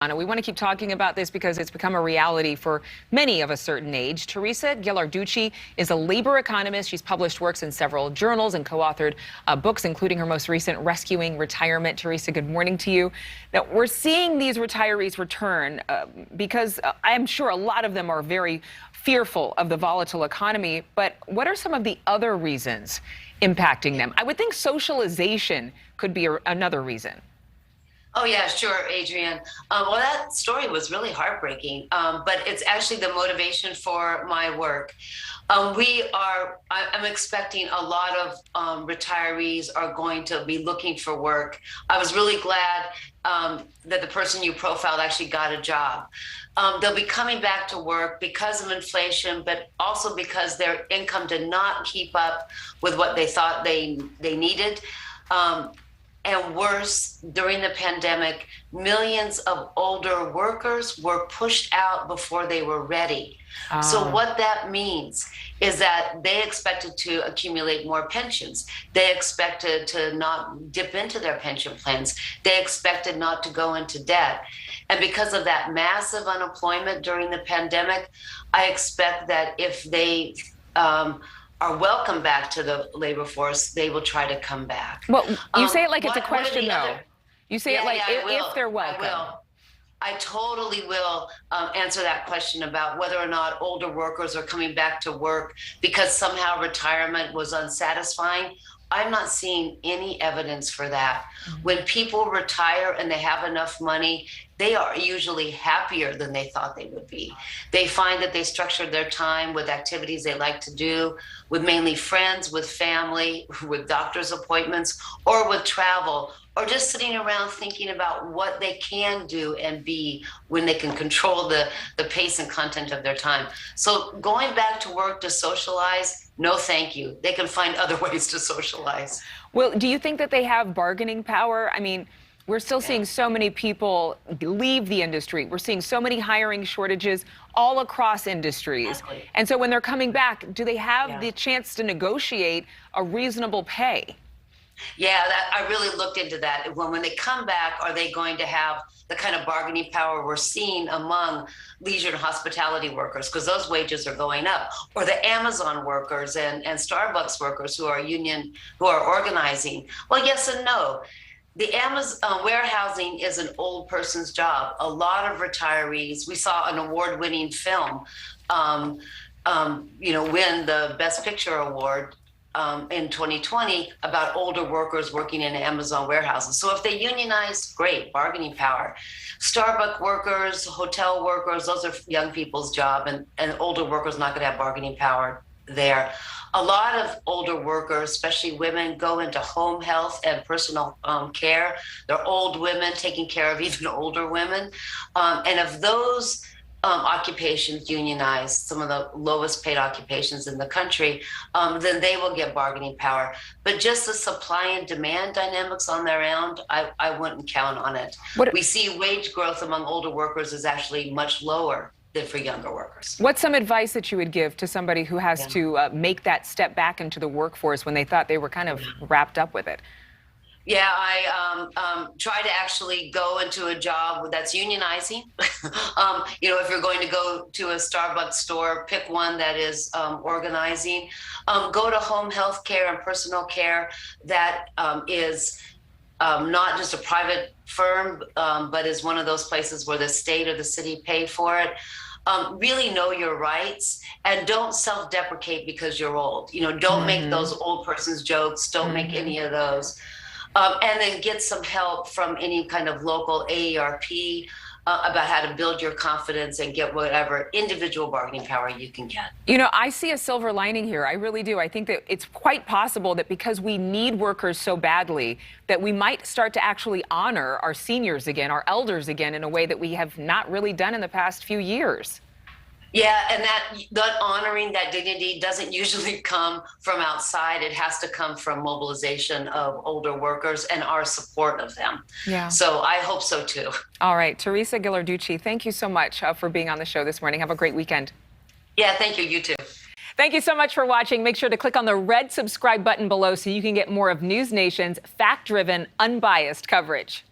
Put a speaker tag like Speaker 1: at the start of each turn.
Speaker 1: We want to keep talking about this because it's become a reality for many of a certain age. Teresa Ghilarducci is a labor economist. She's published works in several journals and co-authored books, including her most recent, Rescuing Retirement. Teresa, good morning to you. Now, we're seeing these retirees return because I'm sure a lot of them are very fearful of the volatile economy. But what are some of the other reasons impacting them? I would think socialization could be another reason.
Speaker 2: Oh, yeah, sure, Adrienne. Well, that story was really heartbreaking, but it's actually the motivation for my work. I'm expecting a lot of retirees are going to be looking for work. I was really glad that the person you profiled actually got a job. They'll be coming back to work because of inflation, but also because their income did not keep up with what they thought they needed. And worse, during the pandemic, millions of older workers were pushed out before they were ready. So what that means is that they expected to accumulate more pensions. They expected to not dip into their pension plans. They expected not to go into debt. And because of that massive unemployment during the pandemic, I expect that if they are welcome back to the labor force, they will try to come back.
Speaker 1: Well, you say it like it's a question, though. You say it like if they're welcome.
Speaker 2: I will. I totally will answer that question about whether or not older workers are coming back to work because somehow retirement was unsatisfying. I'm not seeing any evidence for that. When people retire and they have enough money, they are usually happier than they thought they would be. They find that they structured their time with activities they like to do, with mainly friends, with family, with doctor's appointments, or with travel, or just sitting around thinking about what they can do and be when they can control the pace and content of their time. So going back to work to socialize, no thank you. They can find other ways to socialize.
Speaker 1: Well, do you think that they have bargaining power? I mean, we're still seeing so many people leave the industry. We're seeing so many hiring shortages all across industries.
Speaker 2: Exactly.
Speaker 1: And so when they're coming back, do they have the chance to negotiate a reasonable pay?
Speaker 2: Yeah, I really looked into that. When they come back, are they going to have the kind of bargaining power we're seeing among leisure and hospitality workers? Because those wages are going up. Or the Amazon workers and Starbucks workers who are union, who are organizing. Well, yes and no. The Amazon warehousing is an old person's job. A lot of retirees, we saw an award-winning film, win the Best Picture award in 2020 about older workers working in Amazon warehouses. So if they unionize, great, bargaining power. Starbucks workers, hotel workers, those are young people's job, and older workers not going to have bargaining power there. A lot of older workers, especially women, go into home health and personal care. They're old women taking care of even older women. And if those occupations unionize, some of the lowest paid occupations in the country, then they will get bargaining power. But just the supply and demand dynamics on their own, I wouldn't count on it. We see wage growth among older workers is actually much lower than for younger workers.
Speaker 1: What's some advice that you would give to somebody who has to make that step back into the workforce when they thought they were kind of wrapped up with it?
Speaker 2: Yeah, I try to actually go into a job that's unionizing. If you're going to go to a Starbucks store, pick one that is organizing. Go to home health care and personal care that is not just a private firm, but is one of those places where the state or the city pay for it. Really know your rights and don't self-deprecate because you're old. Don't make those old person's jokes. Don't make any of those. And then get some help from any kind of local AARP about how to build your confidence and get whatever individual bargaining power you can get.
Speaker 1: I see a silver lining here. I really do. I think that it's quite possible that because we need workers so badly, that we might start to actually honor our seniors again, our elders again, in a way that we have not really done in the past few years.
Speaker 2: Yeah, and that honoring that dignity doesn't usually come from outside. It has to come from mobilization of older workers and our support of them.
Speaker 1: Yeah.
Speaker 2: So I hope so, too.
Speaker 1: All right. Teresa Ghilarducci, thank you so much for being on the show this morning. Have a great weekend.
Speaker 2: Yeah, thank you. You too.
Speaker 1: Thank you so much for watching. Make sure to click on the red subscribe button below so you can get more of NewsNation's fact-driven, unbiased coverage.